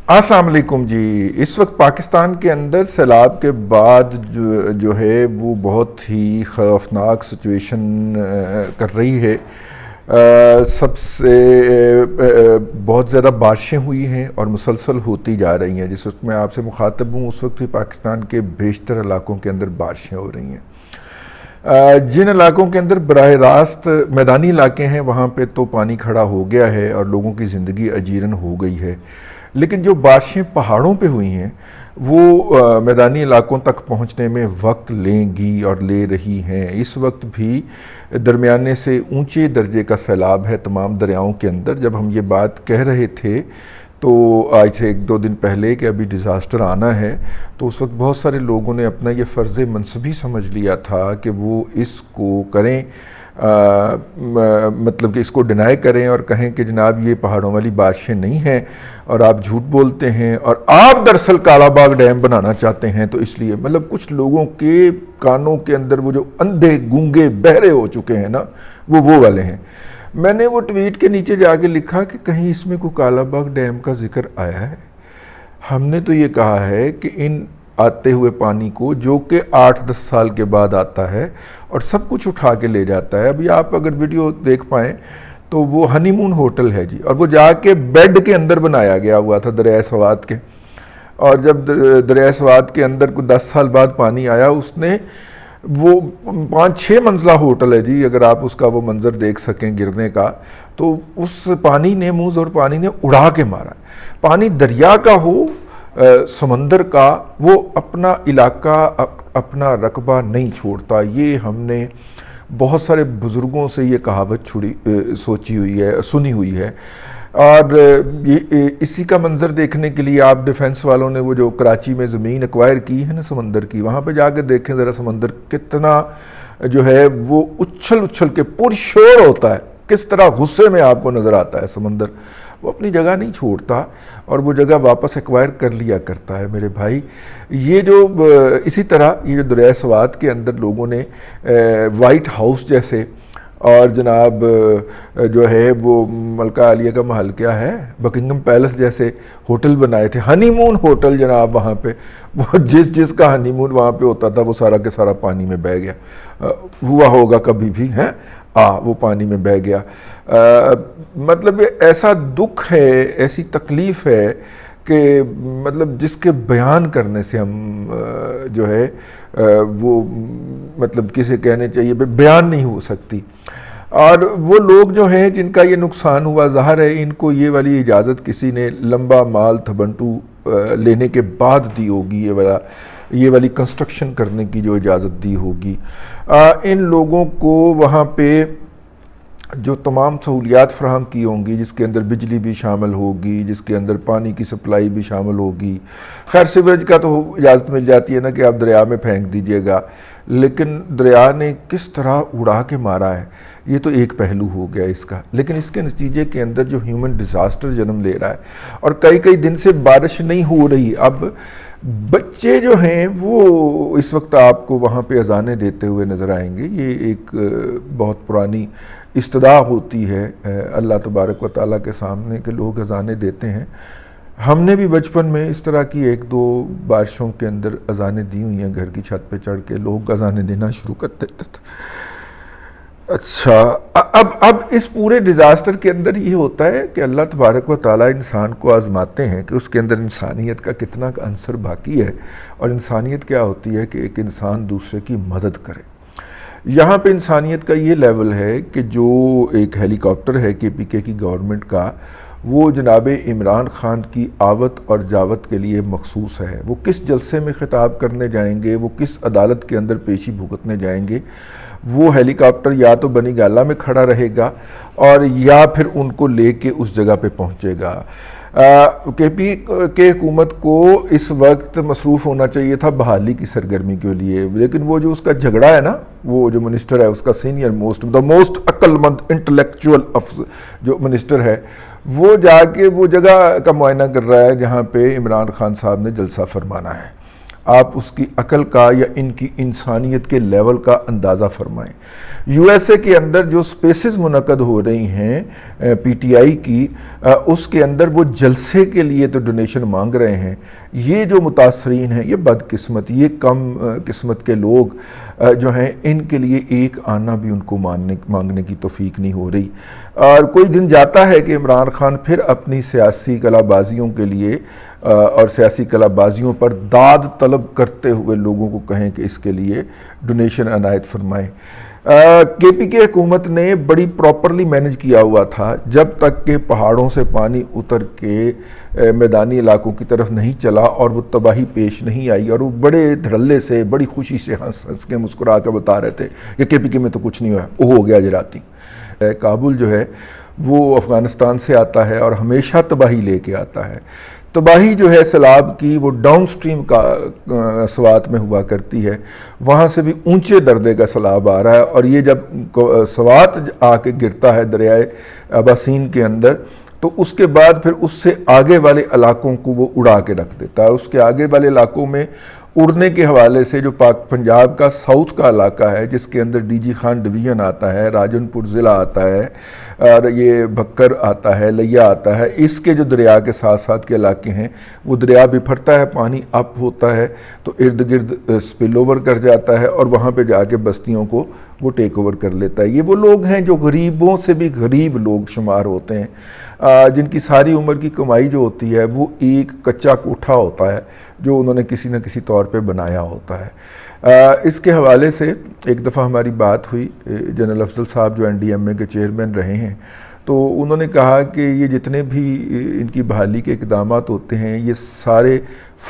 السلام علیکم جی۔ اس وقت پاکستان کے اندر سیلاب کے بعد جو ہے وہ بہت ہی خوفناک سچویشن کر رہی ہے۔ سب سے بہت زیادہ بارشیں ہوئی ہیں اور مسلسل ہوتی جا رہی ہیں۔ جس وقت میں آپ سے مخاطب ہوں اس وقت بھی پاکستان کے بیشتر علاقوں کے اندر بارشیں ہو رہی ہیں۔ جن علاقوں کے اندر براہ راست میدانی علاقے ہیں وہاں پہ تو پانی کھڑا ہو گیا ہے اور لوگوں کی زندگی اجیرن ہو گئی ہے، لیکن جو بارشیں پہاڑوں پہ ہوئی ہیں وہ میدانی علاقوں تک پہنچنے میں وقت لیں گی اور لے رہی ہیں۔ اس وقت بھی درمیانے سے اونچے درجے کا سیلاب ہے تمام دریاؤں کے اندر۔ جب ہم یہ بات کہہ رہے تھے تو آج سے 1-2 دن پہلے کہ ابھی ڈیزاسٹر آنا ہے، تو اس وقت بہت سارے لوگوں نے اپنا یہ فرض منصبی سمجھ لیا تھا کہ وہ اس کو کریں، مطلب کہ اس کو ڈینائی کریں اور کہیں کہ جناب یہ پہاڑوں والی بارشیں نہیں ہیں اور آپ جھوٹ بولتے ہیں اور آپ دراصل کالا باغ ڈیم بنانا چاہتے ہیں، تو اس لیے مطلب کچھ لوگوں کے کانوں کے اندر وہ جو اندھے گونگے بہرے ہو چکے ہیں نا وہ والے ہیں۔ میں نے وہ ٹویٹ کے نیچے جا کے لکھا کہ کہیں اس میں کوئی کالا باغ ڈیم کا ذکر آیا ہے؟ ہم نے تو یہ کہا ہے کہ ان آتے ہوئے پانی کو جو کہ 8-10 سال کے بعد آتا ہے اور سب کچھ اٹھا کے لے جاتا ہے۔ ابھی آپ اگر ویڈیو دیکھ پائیں تو وہ ہنی مون ہوٹل ہے جی، اور وہ جا کے بیڈ کے اندر بنایا گیا ہوا تھا دریائے سوات کے، اور جب دریائے سوات کے اندر کوئی 10 سال بعد پانی آیا اس نے وہ 5-6 منزلہ ہوٹل ہے جی، اگر آپ اس کا وہ منظر دیکھ سکیں گرنے کا، تو اس پانی نے موز اور پانی نے اڑا کے مارا۔ پانی دریا کا ہو سمندر کا، وہ اپنا علاقہ اپنا رقبہ نہیں چھوڑتا۔ یہ ہم نے بہت سارے بزرگوں سے یہ کہاوت سنی ہوئی ہے، اور اسی کا منظر دیکھنے کے لیے آپ ڈیفنس والوں نے وہ جو کراچی میں زمین ایکوائر کی ہے نا سمندر کی، وہاں پہ جا کے دیکھیں ذرا سمندر کتنا جو ہے وہ اچھل کے پرشور ہوتا ہے، کس طرح غصے میں آپ کو نظر آتا ہے سمندر۔ وہ اپنی جگہ نہیں چھوڑتا اور وہ جگہ واپس ایکوائر کر لیا کرتا ہے میرے بھائی۔ یہ جو اسی طرح یہ جو دریائے سوات کے اندر لوگوں نے وائٹ ہاؤس جیسے اور جناب جو ہے وہ ملکہ عالیہ کا محل کیا ہے بکنگم پیلس جیسے ہوٹل بنائے تھے، ہنی مون ہوٹل جناب، وہاں پہ وہ جس کا ہنی مون وہاں پہ ہوتا تھا وہ سارا کے سارا پانی میں بہہ گیا۔ ہوا ہوگا کبھی بھی ہیں وہ پانی میں بہہ گیا۔ مطلب ایسا دکھ ہے، ایسی تکلیف ہے کہ مطلب جس کے بیان کرنے سے ہم جو ہے وہ مطلب کسے کہنے چاہیے بیان نہیں ہو سکتی۔ اور وہ لوگ جو ہیں جن کا یہ نقصان ہوا، ظاہر ہے ان کو یہ والی اجازت کسی نے لمبا مال تھبنٹو لینے کے بعد دی ہوگی، یہ والی کنسٹرکشن کرنے کی جو اجازت دی ہوگی۔ ان لوگوں کو وہاں پہ جو تمام سہولیات فراہم کی ہوں گی، جس کے اندر بجلی بھی شامل ہوگی، جس کے اندر پانی کی سپلائی بھی شامل ہوگی، خیر سیوریج کا تو اجازت مل جاتی ہے نا کہ آپ دریا میں پھینک دیجئے گا، لیکن دریا نے کس طرح اڑا کے مارا ہے یہ تو ایک پہلو ہو گیا اس کا، لیکن اس کے نتیجے کے اندر جو ہیومن ڈیزاسٹر جنم لے رہا ہے اور کئی دن سے بارش نہیں ہو رہی۔ اب بچے جو ہیں وہ اس وقت آپ کو وہاں پہ اذانیں دیتے ہوئے نظر آئیں گے۔ یہ ایک بہت پرانی استدعا ہوتی ہے اللہ تبارک و تعالیٰ کے سامنے کہ لوگ اذانیں دیتے ہیں۔ ہم نے بھی بچپن میں اس طرح کی 1-2 بارشوں کے اندر اذانیں دی ہوئی ہیں، گھر کی چھت پہ چڑھ کے لوگ اذانیں دینا شروع کر دیتے تھے۔ اچھا، اب اس پورے ڈیزاسٹر کے اندر یہ ہوتا ہے کہ اللہ تبارک و تعالیٰ انسان کو آزماتے ہیں کہ اس کے اندر انسانیت کا کتنا عنصر باقی ہے، اور انسانیت کیا ہوتی ہے کہ ایک انسان دوسرے کی مدد کرے۔ یہاں پہ انسانیت کا یہ لیول ہے کہ جو ایک ہیلی کاپٹر ہے KPK کی گورنمنٹ کا، وہ جناب عمران خان کی آوت اور جاوت کے لیے مخصوص ہے۔ وہ کس جلسے میں خطاب کرنے جائیں گے، وہ کس عدالت کے اندر پیشی بھگتنے جائیں گے، وہ ہیلی کاپٹر یا تو بنی گالہ میں کھڑا رہے گا اور یا پھر ان کو لے کے اس جگہ پہ پہنچے گا۔ KPK حکومت کو اس وقت مصروف ہونا چاہیے تھا بحالی کی سرگرمی کے لیے، لیکن وہ جو اس کا جھگڑا ہے نا، وہ جو منسٹر ہے اس کا سینئر موسٹ عقل مند انٹلیکچول جو منسٹر ہے، وہ جا کے وہ جگہ کا معائنہ کر رہا ہے جہاں پہ عمران خان صاحب نے جلسہ فرمانا ہے۔ آپ اس کی عقل کا یا ان کی انسانیت کے لیول کا اندازہ فرمائیں۔ یو ایس اے کے اندر جو سپیسز منعقد ہو رہی ہیں پی ٹی آئی کی، اس کے اندر وہ جلسے کے لیے تو ڈونیشن مانگ رہے ہیں۔ یہ جو متاثرین ہیں، یہ بدقسمت، یہ کم قسمت کے لوگ جو ہیں، ان کے لیے ایک آنا بھی ان کو مانگنے کی توفیق نہیں ہو رہی۔ اور کوئی دن جاتا ہے کہ عمران خان پھر اپنی سیاسی کلا بازیوں کے لیے اور سیاسی کلا بازیوں پر داد طلب کرتے ہوئے لوگوں کو کہیں کہ اس کے لیے ڈونیشن عنایت فرمائیں۔ کے پی کے حکومت نے بڑی پراپرلی مینج کیا ہوا تھا، جب تک کہ پہاڑوں سے پانی اتر کے میدانی علاقوں کی طرف نہیں چلا اور وہ تباہی پیش نہیں آئی، اور وہ بڑے دھڑلے سے، بڑی خوشی سے ہنس کے مسکرا کے بتا رہے تھے کہ کے پی کے میں تو کچھ نہیں ہوا، وہ ہو گیا جراتی۔ کابل جو ہے وہ افغانستان سے آتا ہے اور ہمیشہ تباہی لے کے آتا ہے۔ تباہی جو ہے سیلاب کی، وہ ڈاؤن سٹریم کا سوات میں ہوا کرتی ہے، وہاں سے بھی اونچے درجے کا سیلاب آ رہا ہے، اور یہ جب سوات آ کے گرتا ہے دریائے اباسین کے اندر، تو اس کے بعد پھر اس سے آگے والے علاقوں کو وہ اڑا کے رکھ دیتا ہے۔ اس کے آگے والے علاقوں میں اڑنے کے حوالے سے جو پنجاب کا ساؤتھ کا علاقہ ہے، جس کے اندر ڈی جی خان ڈویژن آتا ہے، راجن پور ضلع آتا ہے، اور یہ بھکر آتا ہے، لیا آتا ہے، اس کے جو دریا کے ساتھ ساتھ کے علاقے ہیں، وہ دریا بپھرتا ہے، پانی اپ ہوتا ہے تو ارد گرد سپل اوور کر جاتا ہے، اور وہاں پہ جا کے بستیوں کو وہ ٹیک اوور کر لیتا ہے۔ یہ وہ لوگ ہیں جو غریبوں سے بھی غریب لوگ شمار ہوتے ہیں، جن کی ساری عمر کی کمائی جو ہوتی ہے وہ ایک کچا کوٹھا ہوتا ہے جو انہوں نے کسی نہ کسی طور پہ بنایا ہوتا ہے۔ اس کے حوالے سے ایک دفعہ ہماری بات ہوئی، جنرل افضل صاحب جو این ڈی ایم اے کے چیئرمین رہے ہیں، تو انہوں نے کہا کہ یہ جتنے بھی ان کی بحالی کے اقدامات ہوتے ہیں، یہ سارے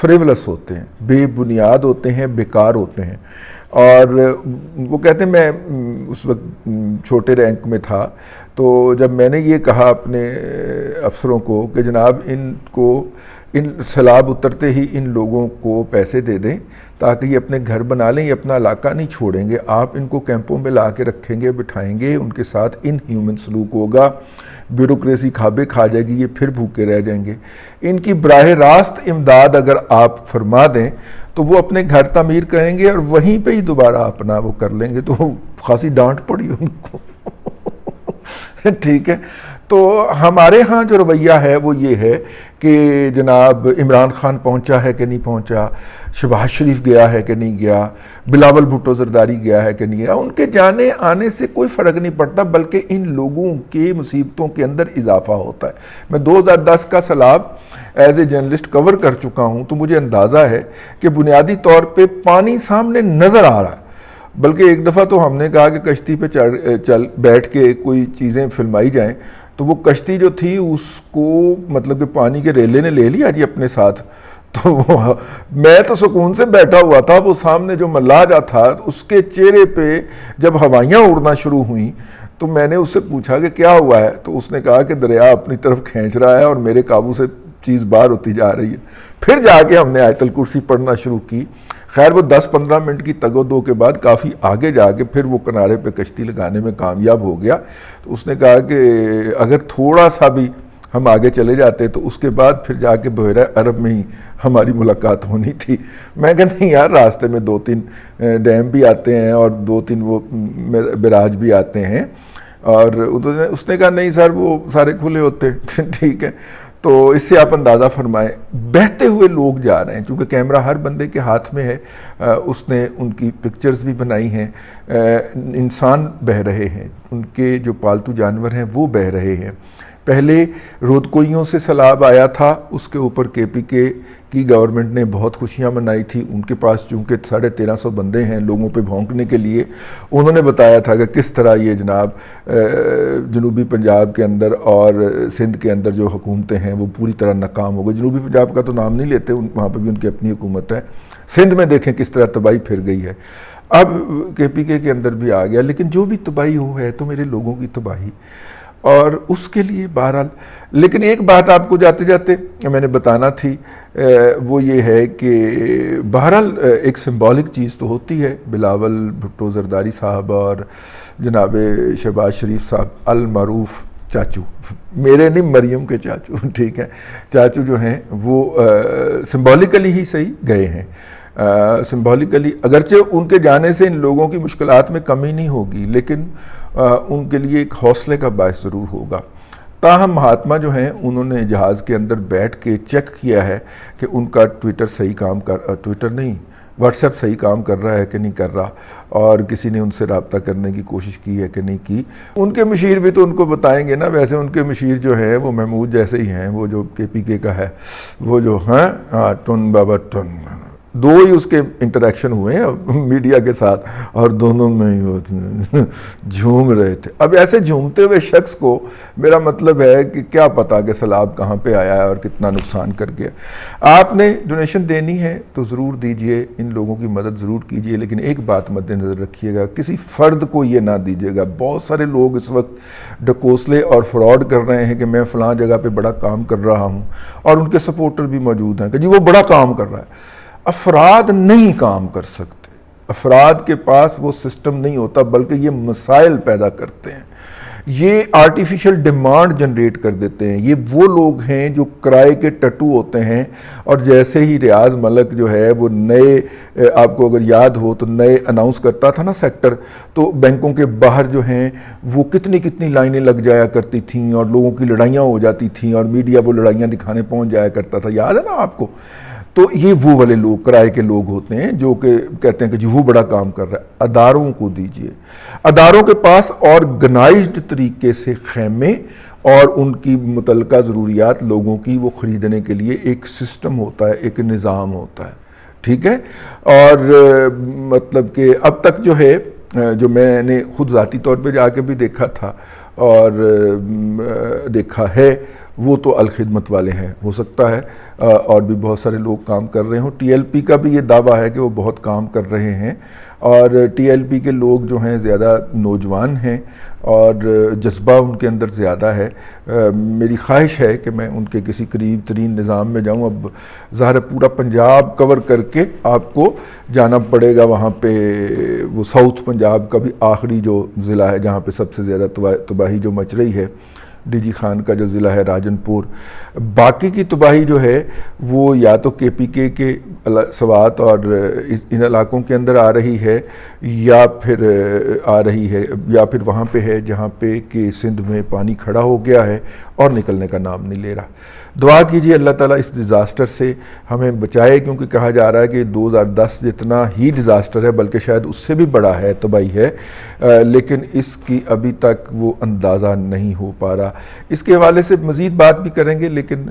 فریولس ہوتے ہیں، بے بنیاد ہوتے ہیں، بیکار ہوتے ہیں۔ اور وہ کہتے ہیں میں اس وقت چھوٹے رینک میں تھا، تو جب میں نے یہ کہا اپنے افسروں کو کہ جناب ان سیلاب اترتے ہی ان لوگوں کو پیسے دے دیں تاکہ یہ اپنے گھر بنا لیں، یہ اپنا علاقہ نہیں چھوڑیں گے، آپ ان کو کیمپوں میں لا کے رکھیں گے، بٹھائیں گے، ان کے ساتھ ان ہیومن سلوک ہوگا، بیوروکریسی کھابے کھا جائے گی، یہ پھر بھوکے رہ جائیں گے۔ ان کی براہ راست امداد اگر آپ فرما دیں تو وہ اپنے گھر تعمیر کریں گے اور وہیں پہ ہی دوبارہ اپنا وہ کر لیں گے۔ تو خاصی ڈانٹ پڑی ان کو ٹھیک ہے۔ تو ہمارے ہاں جو رویہ ہے وہ یہ ہے کہ جناب عمران خان پہنچا ہے کہ نہیں پہنچا، شہباز شریف گیا ہے کہ نہیں گیا، بلاول بھٹو زرداری گیا ہے کہ نہیں گیا، ان کے جانے آنے سے کوئی فرق نہیں پڑتا، بلکہ ان لوگوں کی مصیبتوں کے اندر اضافہ ہوتا ہے۔ میں 2010 کا سیلاب ایز اے جرنلسٹ کور کر چکا ہوں، تو مجھے اندازہ ہے کہ بنیادی طور پہ پانی سامنے نظر آ رہا ہے، بلکہ ایک دفعہ تو ہم نے کہا کہ کشتی پہ بیٹھ کے کوئی چیزیں فلمائی جائیں، تو وہ کشتی جو تھی اس کو مطلب کہ پانی کے ریلے نے لے لیا جی اپنے ساتھ۔ تو میں تو سکون سے بیٹھا ہوا تھا، وہ سامنے جو ملاجہ تھا اس کے چہرے پہ جب ہوائیاں اڑنا شروع ہوئیں تو میں نے اس سے پوچھا کہ کیا ہوا ہے، تو اس نے کہا کہ دریا اپنی طرف کھینچ رہا ہے اور میرے قابو سے چیز باہر ہوتی جا رہی ہے۔ پھر جا کے ہم نے آیت الکرسی پڑھنا شروع کی۔ خیر وہ 10-15 منٹ کی تگ و دو کے بعد کافی آگے جا کے پھر وہ کنارے پہ کشتی لگانے میں کامیاب ہو گیا۔ تو اس نے کہا کہ اگر تھوڑا سا بھی ہم آگے چلے جاتے تو اس کے بعد پھر جا کے بحیرہ عرب میں ہی ہماری ملاقات ہونی تھی۔ میں کہا نہیں یار، راستے میں 2-3 ڈیم بھی آتے ہیں اور 2-3 وہ براج بھی آتے ہیں، اور اس نے کہا نہیں سر وہ سارے کھلے ہوتے ٹھیک ہے۔ تو اس سے آپ اندازہ فرمائیں، بہتے ہوئے لوگ جا رہے ہیں، چونکہ کیمرہ ہر بندے کے ہاتھ میں ہے، اس نے ان کی پکچرز بھی بنائی ہیں، انسان بہہ رہے ہیں، ان کے جو پالتو جانور ہیں وہ بہہ رہے ہیں۔ پہلے رودکوئیوں سے سیلاب آیا تھا، اس کے اوپر کے پی کے کی گورنمنٹ نے بہت خوشیاں منائی تھی، ان کے پاس چونکہ 1350 بندے ہیں لوگوں پہ بھونکنے کے لیے، انہوں نے بتایا تھا کہ کس طرح یہ جناب جنوبی پنجاب کے اندر اور سندھ کے اندر جو حکومتیں ہیں وہ پوری طرح ناکام ہو گئی۔ جنوبی پنجاب کا تو نام نہیں لیتے، وہاں پہ بھی ان کی اپنی حکومت ہے۔ سندھ میں دیکھیں کس طرح تباہی پھر گئی ہے، اب کے پی کے اندر بھی آ گیا، لیکن جو بھی تباہی ہو ہے تو میرے لوگوں کی تباہی، اور اس کے لیے بہرحال۔ لیکن ایک بات آپ کو جاتے جاتے میں نے بتانا تھی، وہ یہ ہے کہ بہرحال ایک سمبولک چیز تو ہوتی ہے، بلاول بھٹو زرداری صاحب اور جناب شہباز شریف صاحب المعروف چاچو، میرے نہیں مریم کے چاچو ٹھیک ہے، چاچو جو ہیں وہ سمبولیکلی ہی صحیح گئے ہیں، سمبولیکلی اگرچہ ان کے جانے سے ان لوگوں کی مشکلات میں کمی نہیں ہوگی، لیکن ان کے لیے ایک حوصلے کا باعث ضرور ہوگا۔ تاہم مہاتما جو ہیں انہوں نے جہاز کے اندر بیٹھ کے چیک کیا ہے کہ ان کا واٹس ایپ صحیح کام کر رہا ہے کہ نہیں کر رہا، اور کسی نے ان سے رابطہ کرنے کی کوشش کی ہے کہ نہیں کی۔ ان کے مشیر بھی تو ان کو بتائیں گے نا، ویسے ان کے مشیر جو ہیں وہ محمود جیسے ہی ہیں، وہ جو KPK کا ہے، وہ جو ٹن بابا ٹن، دو ہی اس کے انٹریکشن ہوئے ہیں میڈیا کے ساتھ، اور دونوں میں ہی وہ جھوم رہے تھے۔ اب ایسے جھومتے ہوئے شخص کو میرا مطلب ہے کہ کیا پتا کہ سیلاب کہاں پہ آیا ہے اور کتنا نقصان کر گیا۔ آپ نے ڈونیشن دینی ہے تو ضرور دیجئے، ان لوگوں کی مدد ضرور کیجئے، لیکن ایک بات مد نظر رکھیے گا، کسی فرد کو یہ نہ دیجئے گا۔ بہت سارے لوگ اس وقت ڈکوسلے اور فراڈ کر رہے ہیں کہ میں فلاں جگہ پہ بڑا کام کر رہا ہوں، اور ان کے سپورٹر بھی موجود ہیں کہ جی وہ بڑا کام کر رہا ہے۔ افراد نہیں کام کر سکتے، افراد کے پاس وہ سسٹم نہیں ہوتا، بلکہ یہ مسائل پیدا کرتے ہیں، یہ آرٹیفیشل ڈیمانڈ جنریٹ کر دیتے ہیں۔ یہ وہ لوگ ہیں جو کرائے کے ٹٹو ہوتے ہیں، اور جیسے ہی ریاض ملک جو ہے وہ نئے، آپ کو اگر یاد ہو تو نئے اناؤنس کرتا تھا نا سیکٹر، تو بینکوں کے باہر جو ہیں وہ کتنی لائنیں لگ جایا کرتی تھیں، اور لوگوں کی لڑائیاں ہو جاتی تھیں، اور میڈیا وہ لڑائیاں دکھانے پہنچ جایا کرتا تھا، یاد ہے نا آپ کو؟ تو یہ وہ والے لوگ، کرائے کے لوگ ہوتے ہیں جو کہ کہتے ہیں کہ جی وہ بڑا کام کر رہا ہے۔ اداروں کو دیجئے، اداروں کے پاس آرگنائزڈ طریقے سے خیمے اور ان کی متعلقہ ضروریات لوگوں کی وہ خریدنے کے لیے ایک سسٹم ہوتا ہے، ایک نظام ہوتا ہے، ٹھیک ہے؟ اور مطلب کہ اب تک جو ہے، جو میں نے خود ذاتی طور پہ جا کے بھی دیکھا تھا اور دیکھا ہے، وہ تو الخدمت والے ہیں، ہو سکتا ہے اور بھی بہت سارے لوگ کام کر رہے ہوں۔ TLP کا بھی یہ دعویٰ ہے کہ وہ بہت کام کر رہے ہیں، اور TLP کے لوگ جو ہیں زیادہ نوجوان ہیں اور جذبہ ان کے اندر زیادہ ہے۔ میری خواہش ہے کہ میں ان کے کسی قریب ترین نظام میں جاؤں۔ اب ظاہر پورا پنجاب کور کر کے آپ کو جانا پڑے گا وہاں پہ، وہ ساؤتھ پنجاب کا بھی آخری جو ضلع ہے جہاں پہ سب سے زیادہ تباہی جو مچ رہی ہے، DG خان کا جو ضلع ہے راجن پور۔ باقی کی تباہی جو ہے وہ یا تو KPK کے سوات اور ان علاقوں کے اندر آ رہی ہے، یا پھر وہاں پہ ہے جہاں پہ کہ سندھ میں پانی کھڑا ہو گیا ہے اور نکلنے کا نام نہیں لے رہا۔ دعا کیجیے اللہ تعالیٰ اس ڈیزاسٹر سے ہمیں بچائے، کیونکہ کہا جا رہا ہے کہ 2010 جتنا ہی ڈیزاسٹر ہے، بلکہ شاید اس سے بھی بڑا ہے، تباہی ہے، لیکن اس کی ابھی تک وہ اندازہ نہیں ہو پا رہا۔ اس کے حوالے سے مزید بات بھی کریں گے، لیکن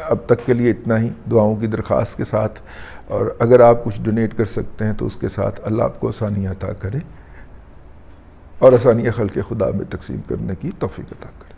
اب تک کے لیے اتنا ہی، دعاؤں کی درخواست کے ساتھ، اور اگر آپ کچھ ڈونیٹ کر سکتے ہیں تو اس کے ساتھ اللہ آپ کو آسانیاں عطا کرے، اور آسانیاں خلق خدا میں تقسیم کرنے کی توفیق عطا کرے۔